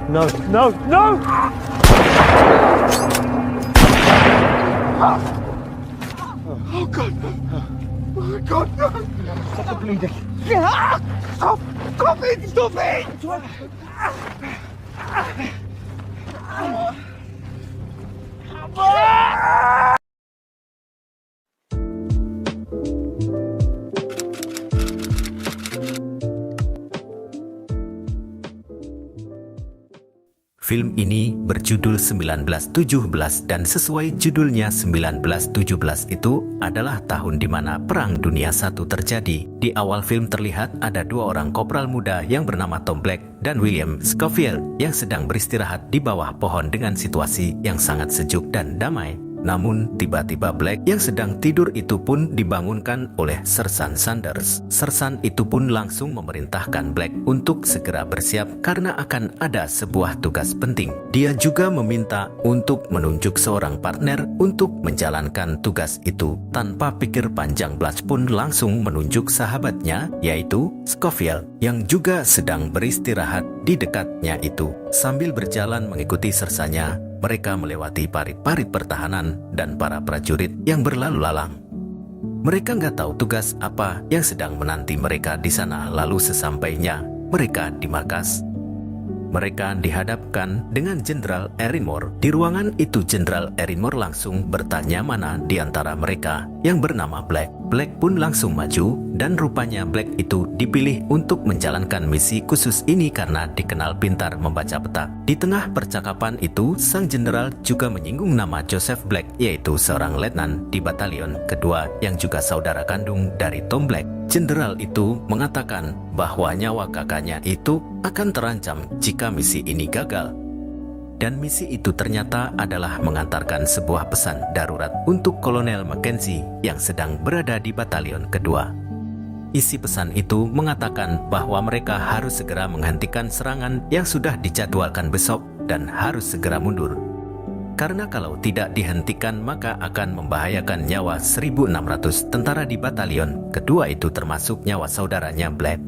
No, no, no! Oh God! Oh God! No. Stop the bleeding. Stop! Stop it! Stop it! Film ini berjudul 1917 dan sesuai judulnya 1917 itu adalah tahun di mana Perang Dunia I terjadi. Di awal film terlihat ada dua orang kopral muda yang bernama Tom Black dan William Scofield yang sedang beristirahat di bawah pohon dengan situasi yang sangat sejuk dan damai. Namun tiba-tiba Black yang sedang tidur itu pun dibangunkan oleh Sersan Sanders. Sersan itu pun langsung memerintahkan Black untuk segera bersiap karena akan ada sebuah tugas penting. Dia juga meminta untuk menunjuk seorang partner untuk menjalankan tugas itu. Tanpa pikir panjang, Black pun langsung menunjuk sahabatnya yaitu Scofield yang juga sedang beristirahat di dekatnya itu. Sambil berjalan mengikuti sersanya, mereka melewati parit-parit pertahanan dan para prajurit yang berlalu lalang. Mereka nggak tahu tugas apa yang sedang menanti mereka di sana. Lalu sesampainya mereka di markas, mereka dihadapkan dengan Jenderal Erinmore. Di ruangan itu Jenderal Erinmore langsung bertanya mana di antara mereka yang bernama Black. Black pun langsung maju dan rupanya Black itu dipilih untuk menjalankan misi khusus ini karena dikenal pintar membaca peta. Di tengah percakapan itu, sang jenderal juga menyinggung nama Joseph Black, yaitu seorang letnan di batalion kedua yang juga saudara kandung dari Tom Black. Jenderal itu mengatakan bahwa nyawa kakaknya itu akan terancam jika misi ini gagal. Dan misi itu ternyata adalah mengantarkan sebuah pesan darurat untuk Kolonel Mackenzie yang sedang berada di batalion kedua. Isi pesan itu mengatakan bahwa mereka harus segera menghentikan serangan yang sudah dijadwalkan besok dan harus segera mundur. Karena kalau tidak dihentikan maka akan membahayakan nyawa 1.600 tentara di batalion kedua itu termasuk nyawa saudaranya Black.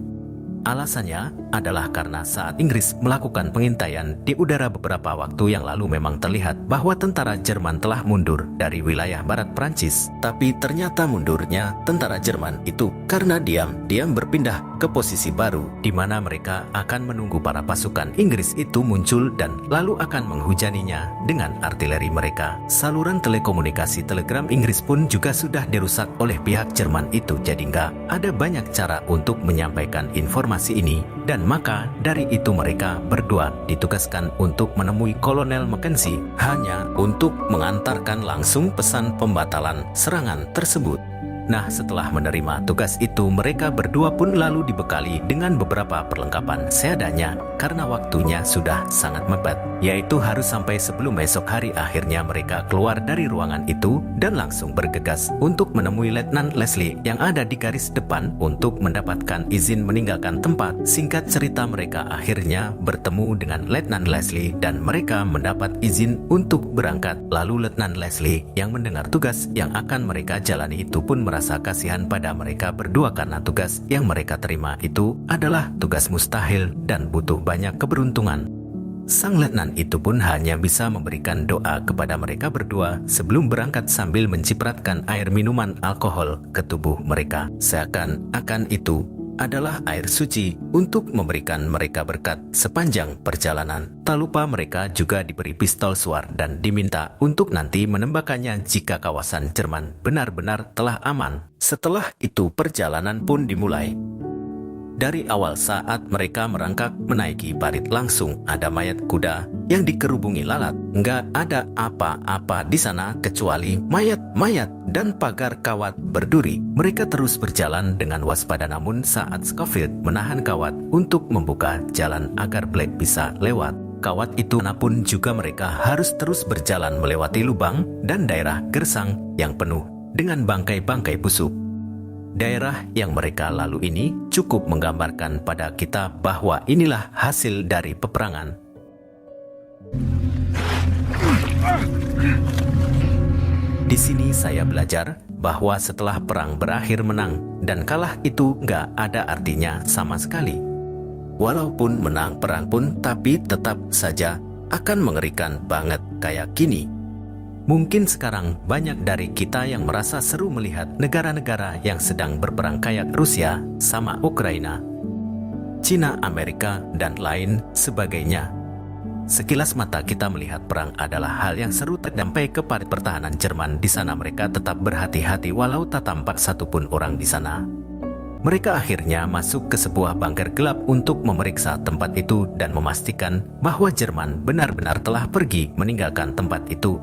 Alasannya adalah karena saat Inggris melakukan pengintaian di udara beberapa waktu yang lalu memang terlihat bahwa tentara Jerman telah mundur dari wilayah barat Prancis. Tapi ternyata mundurnya tentara Jerman itu karena diam-diam berpindah ke posisi baru di mana mereka akan menunggu para pasukan Inggris itu muncul dan lalu akan menghujaninya dengan artileri mereka. Saluran telekomunikasi telegram Inggris pun juga sudah dirusak oleh pihak Jerman itu, jadi nggak ada banyak cara untuk menyampaikan informasi ini, dan maka dari itu mereka berdua ditugaskan untuk menemui Kolonel Mackenzie hanya untuk mengantarkan langsung pesan pembatalan serangan tersebut. Nah, setelah menerima tugas itu, mereka berdua pun lalu dibekali dengan beberapa perlengkapan seadanya karena waktunya sudah sangat mepet, yaitu harus sampai sebelum esok hari. Akhirnya mereka keluar dari ruangan itu dan langsung bergegas untuk menemui Letnan Leslie yang ada di garis depan untuk mendapatkan izin meninggalkan tempat. Singkat cerita, mereka akhirnya bertemu dengan Letnan Leslie dan mereka mendapat izin untuk berangkat. Lalu Letnan Leslie yang mendengar tugas yang akan mereka jalani itu pun merasa kasihan pada mereka berdua karena tugas yang mereka terima itu adalah tugas mustahil dan butuh banyak keberuntungan. Sang letnan itu pun hanya bisa memberikan doa kepada mereka berdua sebelum berangkat sambil mencipratkan air minuman alkohol ke tubuh mereka. Seakan-akan itu adalah air suci untuk memberikan mereka berkat sepanjang perjalanan. Tak lupa mereka juga diberi pistol suar dan diminta untuk nanti menembakkannya jika kawasan Jerman benar-benar telah aman. Setelah itu perjalanan pun dimulai. Dari awal saat mereka merangkak menaiki parit langsung ada mayat kuda yang dikerubungi lalat. Nggak ada apa-apa di sana kecuali mayat-mayat dan pagar kawat berduri. Mereka terus berjalan dengan waspada, namun saat Scofield menahan kawat untuk membuka jalan agar Black bisa lewat, kawat itu pun juga mereka harus terus berjalan melewati lubang dan daerah gersang yang penuh dengan bangkai-bangkai busuk. Daerah yang mereka lalu ini cukup menggambarkan pada kita bahwa inilah hasil dari peperangan. Di sini saya belajar bahwa setelah perang berakhir menang dan kalah itu nggak ada artinya sama sekali. Walaupun menang perang pun, tapi tetap saja akan mengerikan banget kayak gini. Mungkin sekarang banyak dari kita yang merasa seru melihat negara-negara yang sedang berperang kayak Rusia sama Ukraina, Cina, Amerika, dan lain sebagainya. Sekilas mata kita melihat perang adalah hal yang seru, sampai ke parit pertahanan Jerman di sana mereka tetap berhati-hati walau tak tampak satupun orang di sana. Mereka akhirnya masuk ke sebuah bunker gelap untuk memeriksa tempat itu dan memastikan bahwa Jerman benar-benar telah pergi meninggalkan tempat itu.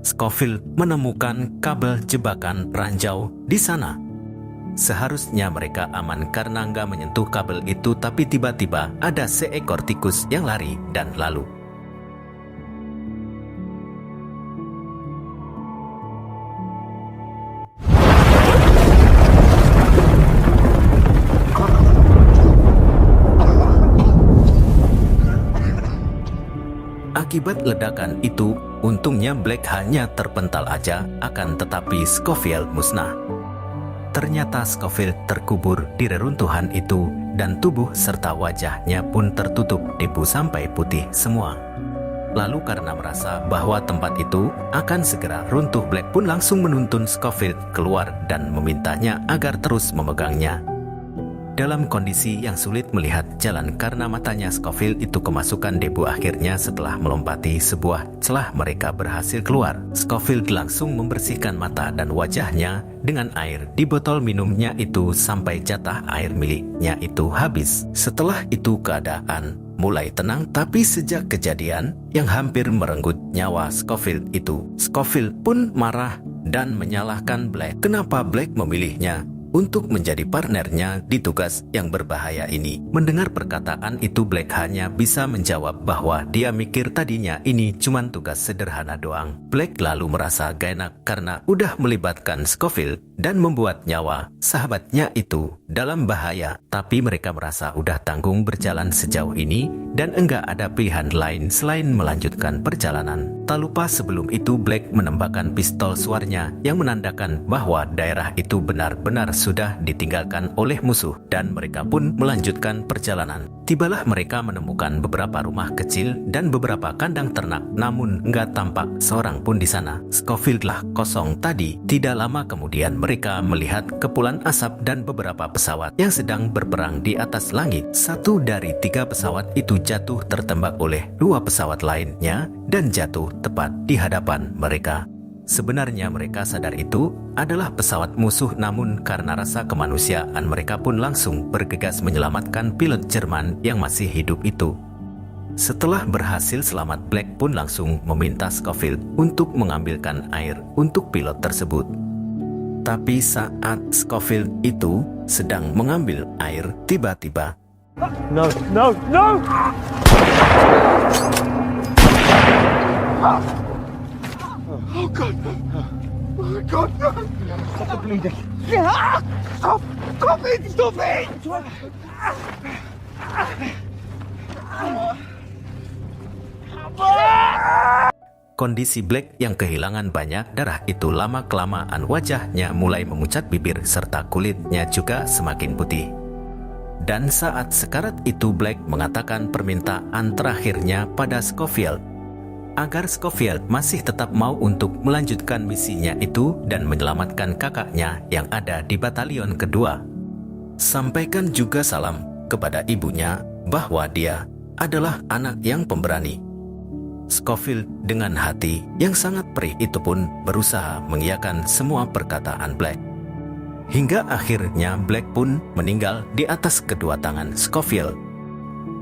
Scofield menemukan kabel jebakan ranjau di sana. Seharusnya mereka aman karena nggak menyentuh kabel itu, tapi tiba-tiba ada seekor tikus yang lari dan lalu. Akibat ledakan itu, untungnya Black hanya terpental aja, akan tetapi Scofield musnah. Ternyata Scofield terkubur di reruntuhan itu dan tubuh serta wajahnya pun tertutup debu sampai putih semua. Lalu karena merasa bahwa tempat itu akan segera runtuh, Black pun langsung menuntun Scofield keluar dan memintanya agar terus memegangnya. Dalam kondisi yang sulit melihat jalan karena matanya Scofield itu kemasukan debu, akhirnya setelah melompati sebuah celah mereka berhasil keluar. Scofield langsung membersihkan mata dan wajahnya dengan air di botol minumnya itu sampai jatah air miliknya itu habis. Setelah itu keadaan mulai tenang, tapi sejak kejadian yang hampir merenggut nyawa Scofield itu, Scofield pun marah dan menyalahkan Black. Kenapa Black memilihnya untuk menjadi partnernya di tugas yang berbahaya ini? Mendengar perkataan itu, Black hanya bisa menjawab bahwa dia mikir tadinya ini cuma tugas sederhana doang. Black lalu merasa gak enak karena udah melibatkan Scofield dan membuat nyawa sahabatnya itu dalam bahaya. Tapi mereka merasa udah tanggung berjalan sejauh ini dan enggak ada pilihan lain selain melanjutkan perjalanan. Tak lupa sebelum itu Black menembakkan pistol suarnya yang menandakan bahwa daerah itu benar-benar sudah ditinggalkan oleh musuh dan mereka pun melanjutkan perjalanan. Tibalah mereka menemukan beberapa rumah kecil dan beberapa kandang ternak, namun nggak tampak seorang pun di sana. Scofield lah kosong tadi. Tidak lama kemudian mereka melihat kepulan asap dan beberapa pesawat yang sedang berperang di atas langit. 1 dari 3 pesawat itu jatuh tertembak oleh 2 pesawat lainnya dan jatuh tepat di hadapan mereka. Sebenarnya mereka sadar itu adalah pesawat musuh, namun karena rasa kemanusiaan mereka pun langsung bergegas menyelamatkan pilot Jerman yang masih hidup itu. Setelah berhasil selamat, Black pun langsung meminta Scofield untuk mengambilkan air untuk pilot tersebut. Tapi saat Scofield itu sedang mengambil air, tiba-tiba No, no, no! Oh God! Oh God! No. Stop the bleeding. Stop! Stop it! Stop it! kondisi Black yang kehilangan banyak darah itu lama-kelamaan wajahnya mulai memucat, bibir serta kulitnya juga semakin putih. Dan saat sekarat itu Black mengatakan permintaan terakhirnya pada Scofield agar Scofield masih tetap mau untuk melanjutkan misinya itu dan menyelamatkan kakaknya yang ada di batalion kedua. Sampaikan juga salam kepada ibunya bahwa dia adalah anak yang pemberani. Scofield dengan hati yang sangat perih itu pun berusaha mengiyakan semua perkataan Black. Hingga akhirnya Black pun meninggal di atas kedua tangan Scofield.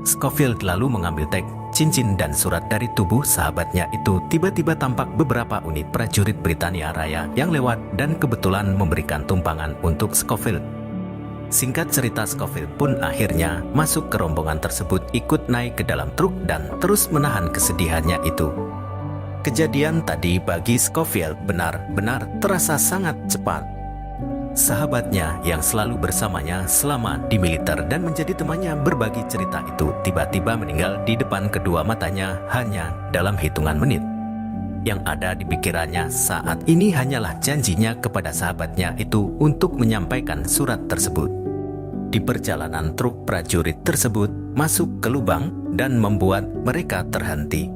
Scofield lalu mengambil tag, cincin dan surat dari tubuh sahabatnya itu. Tiba-tiba tampak beberapa unit prajurit Britania Raya yang lewat dan kebetulan memberikan tumpangan untuk Scofield. Singkat cerita, Scofield pun akhirnya masuk ke rombongan tersebut, ikut naik ke dalam truk dan terus menahan kesedihannya itu. Kejadian tadi bagi Scofield benar-benar terasa sangat cepat. Sahabatnya yang selalu bersamanya selama di militer dan menjadi temannya berbagi cerita itu tiba-tiba meninggal di depan kedua matanya hanya dalam hitungan menit. Yang ada di pikirannya saat ini hanyalah janjinya kepada sahabatnya itu untuk menyampaikan surat tersebut. di perjalanan truk prajurit tersebut masuk ke lubang dan membuat mereka terhenti.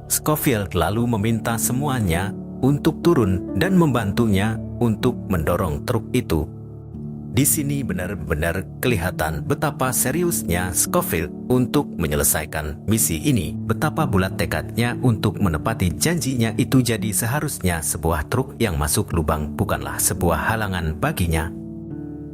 Scofield lalu meminta semuanya untuk turun dan membantunya untuk mendorong truk itu. Di sini benar-benar kelihatan betapa seriusnya Scofield untuk menyelesaikan misi ini, betapa bulat tekadnya untuk menepati janjinya itu. Jadi seharusnya sebuah truk yang masuk lubang bukanlah sebuah halangan baginya.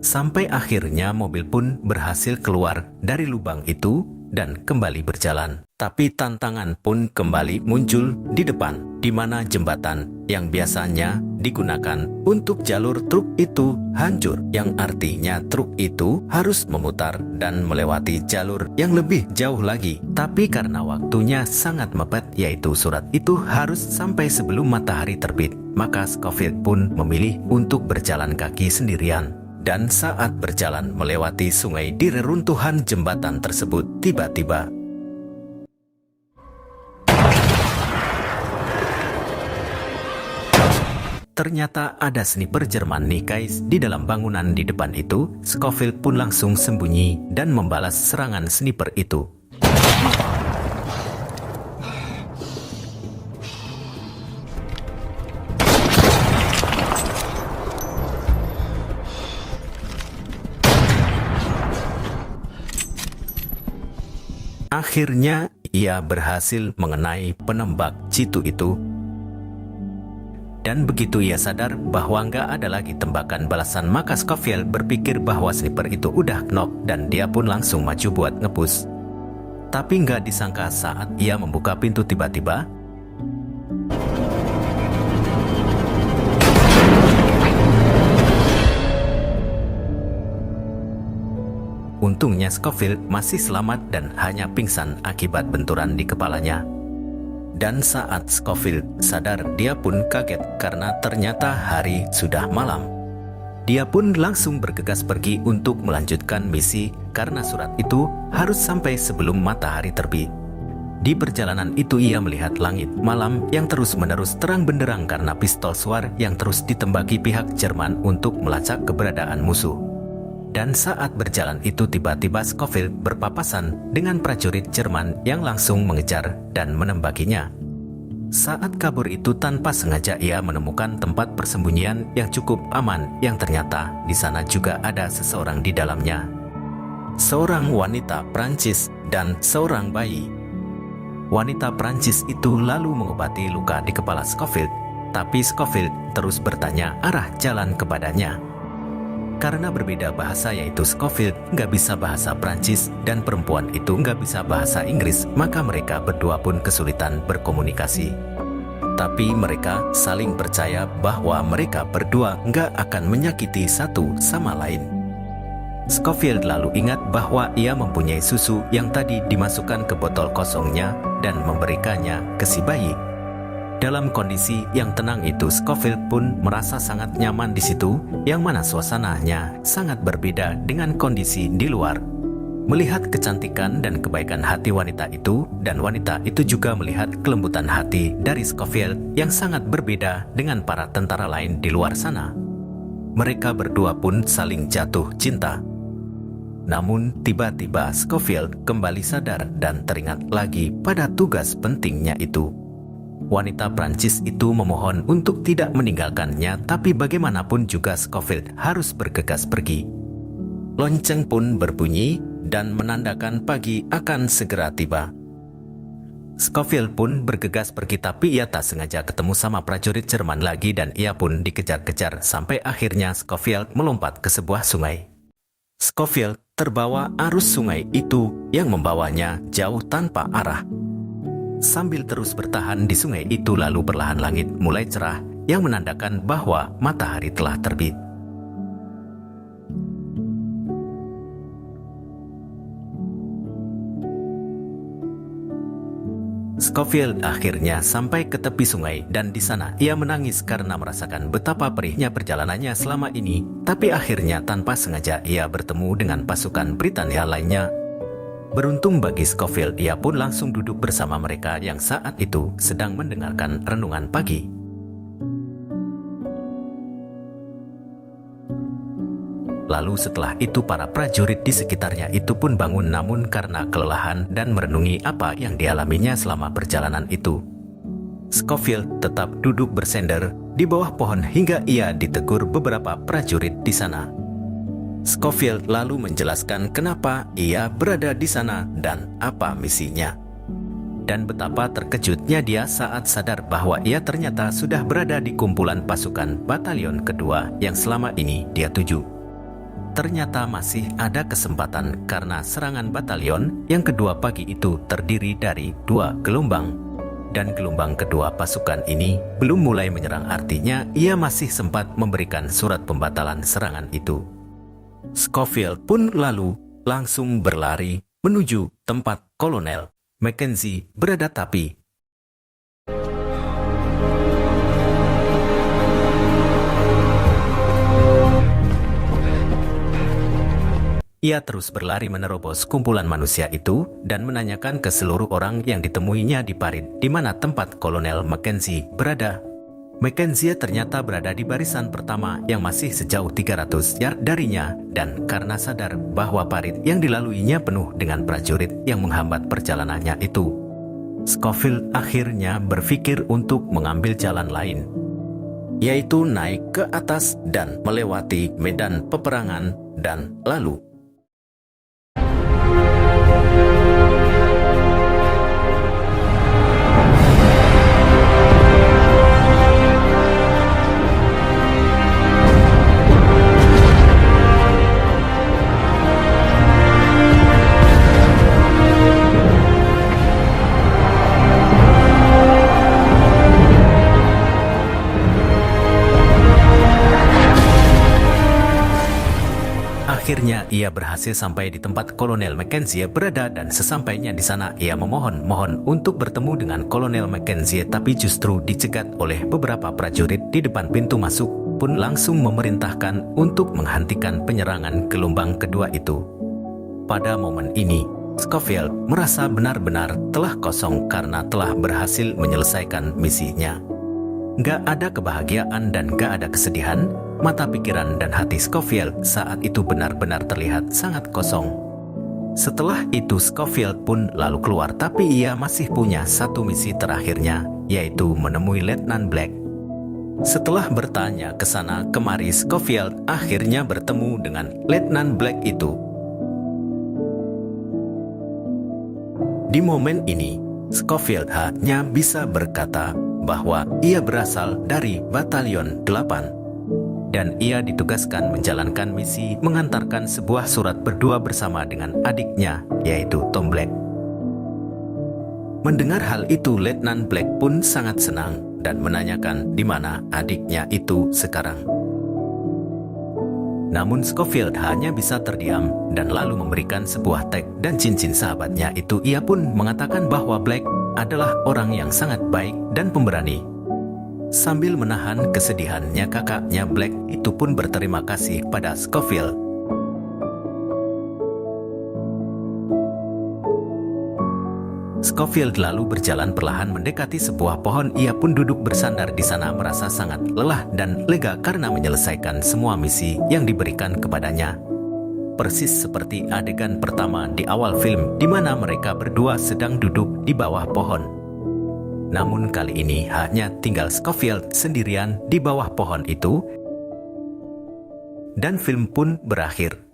Sampai akhirnya mobil pun berhasil keluar dari lubang itu dan kembali berjalan. Tapi tantangan pun kembali muncul di depan, di mana jembatan yang biasanya digunakan untuk jalur truk itu hancur, yang artinya truk itu harus memutar dan melewati jalur yang lebih jauh lagi. Tapi karena waktunya sangat mepet, yaitu surat itu harus sampai sebelum matahari terbit, maka Scofield pun memilih untuk berjalan kaki sendirian. Dan saat berjalan melewati sungai di reruntuhan jembatan tersebut, tiba-tiba ternyata ada sniper Jerman nih guys di dalam bangunan di depan itu. Scofield pun langsung sembunyi dan membalas serangan sniper itu. Akhirnya ia berhasil mengenai penembak jitu itu. Dan begitu ia sadar bahwa nggak ada lagi tembakan balasan, maka Scofield berpikir bahwa sniper itu udah knock dan dia pun langsung maju buat ngepush. Tapi nggak disangka saat ia membuka pintu tiba-tiba untungnya Scofield masih selamat dan hanya pingsan akibat benturan di kepalanya. Dan saat Scofield sadar, dia pun kaget karena ternyata hari sudah malam. Dia pun langsung bergegas pergi untuk melanjutkan misi karena surat itu harus sampai sebelum matahari terbit. Di perjalanan itu ia melihat langit malam yang terus-menerus terang benderang karena pistol suar yang terus ditembaki pihak Jerman untuk melacak keberadaan musuh. Dan saat berjalan itu tiba-tiba Scofield berpapasan dengan prajurit Jerman yang langsung mengejar dan menembakinya. Saat kabur itu tanpa sengaja ia menemukan tempat persembunyian yang cukup aman, yang ternyata di sana juga ada seseorang di dalamnya. Seorang wanita Prancis dan seorang bayi. Wanita Prancis itu lalu mengobati luka di kepala Scofield, tapi Scofield terus bertanya arah jalan kepadanya. Karena berbeda bahasa, yaitu Scofield nggak bisa bahasa Prancis dan perempuan itu nggak bisa bahasa Inggris, maka mereka berdua pun kesulitan berkomunikasi. Tapi mereka saling percaya bahwa mereka berdua nggak akan menyakiti satu sama lain. Scofield lalu ingat bahwa ia mempunyai susu yang tadi dimasukkan ke botol kosongnya dan memberikannya ke si bayi. Dalam kondisi yang tenang itu, Scofield pun merasa sangat nyaman di situ, yang mana suasananya sangat berbeda dengan kondisi di luar. Melihat kecantikan dan kebaikan hati wanita itu, dan wanita itu juga melihat kelembutan hati dari Scofield yang sangat berbeda dengan para tentara lain di luar sana. Mereka berdua pun saling jatuh cinta. Namun tiba-tiba Scofield kembali sadar dan teringat lagi pada tugas pentingnya itu. Wanita Prancis itu memohon untuk tidak meninggalkannya, tapi bagaimanapun juga Scofield harus bergegas pergi. Lonceng pun berbunyi dan menandakan pagi akan segera tiba. Scofield pun bergegas pergi, tapi ia tak sengaja ketemu sama prajurit Jerman lagi dan ia pun dikejar-kejar sampai akhirnya Scofield melompat ke sebuah sungai. Scofield terbawa arus sungai itu yang membawanya jauh tanpa arah. Sambil terus bertahan di sungai itu, lalu perlahan langit mulai cerah yang menandakan bahwa matahari telah terbit. Scofield akhirnya sampai ke tepi sungai dan di sana ia menangis karena merasakan betapa perihnya perjalanannya selama ini. Tapi akhirnya tanpa sengaja ia bertemu dengan pasukan Britania lainnya. Beruntung bagi Scofield, ia pun langsung duduk bersama mereka yang saat itu sedang mendengarkan renungan pagi. Lalu setelah itu para prajurit di sekitarnya itu pun bangun, namun karena kelelahan dan merenungi apa yang dialaminya selama perjalanan itu, Scofield tetap duduk bersender di bawah pohon hingga ia ditegur beberapa prajurit di sana. Scofield lalu menjelaskan kenapa ia berada di sana dan apa misinya. Dan betapa terkejutnya dia saat sadar bahwa ia ternyata sudah berada di kumpulan pasukan batalion kedua yang selama ini dia tuju. Ternyata masih ada kesempatan karena serangan batalion yang kedua pagi itu terdiri dari 2 gelombang. Dan gelombang kedua pasukan ini belum mulai menyerang, artinya ia masih sempat memberikan surat pembatalan serangan itu. Scofield pun lalu langsung berlari menuju tempat Kolonel Mackenzie berada, tapi ia terus berlari menerobos kumpulan manusia itu dan menanyakan ke seluruh orang yang ditemuinya di parit di mana tempat Kolonel Mackenzie berada. Mackenzie ternyata berada di barisan pertama yang masih sejauh 300 yard darinya, dan karena sadar bahwa parit yang dilaluinya penuh dengan prajurit yang menghambat perjalanannya itu, Scofield akhirnya berpikir untuk mengambil jalan lain, yaitu naik ke atas dan melewati medan peperangan dan lalu akhirnya ia berhasil sampai di tempat Kolonel Mackenzie berada, dan sesampainya di sana ia memohon untuk bertemu dengan Kolonel Mackenzie, tapi justru dicegat oleh beberapa prajurit di depan pintu masuk pun langsung memerintahkan untuk menghentikan penyerangan gelombang kedua itu. Pada momen ini, Scofield merasa benar-benar telah kosong karena telah berhasil menyelesaikan misinya. Gak ada kebahagiaan dan gak ada kesedihan. Mata, pikiran, dan hati Scofield saat itu benar-benar terlihat sangat kosong. Setelah itu Scofield pun lalu keluar, tapi ia masih punya satu misi terakhirnya, yaitu menemui Letnan Black. Setelah bertanya ke sana kemari, Scofield akhirnya bertemu dengan Letnan Black itu. Di momen ini, Scofield hanya bisa berkata bahwa ia berasal dari Batalion 8. Dan ia ditugaskan menjalankan misi mengantarkan sebuah surat berdua bersama dengan adiknya, yaitu Tom Black. Mendengar hal itu, Letnan Black pun sangat senang dan menanyakan di mana adiknya itu sekarang. Namun Scofield hanya bisa terdiam dan lalu memberikan sebuah tag dan cincin sahabatnya itu. Ia pun mengatakan bahwa Black adalah orang yang sangat baik dan pemberani. Sambil menahan kesedihannya, kakaknya Black itu pun berterima kasih pada Scofield. Scofield lalu berjalan perlahan mendekati sebuah pohon. Ia pun duduk bersandar di sana merasa sangat lelah dan lega karena menyelesaikan semua misi yang diberikan kepadanya. Persis seperti adegan pertama di awal film di mana mereka berdua sedang duduk di bawah pohon. Namun kali ini hanya tinggal Scofield sendirian di bawah pohon itu, dan film pun berakhir.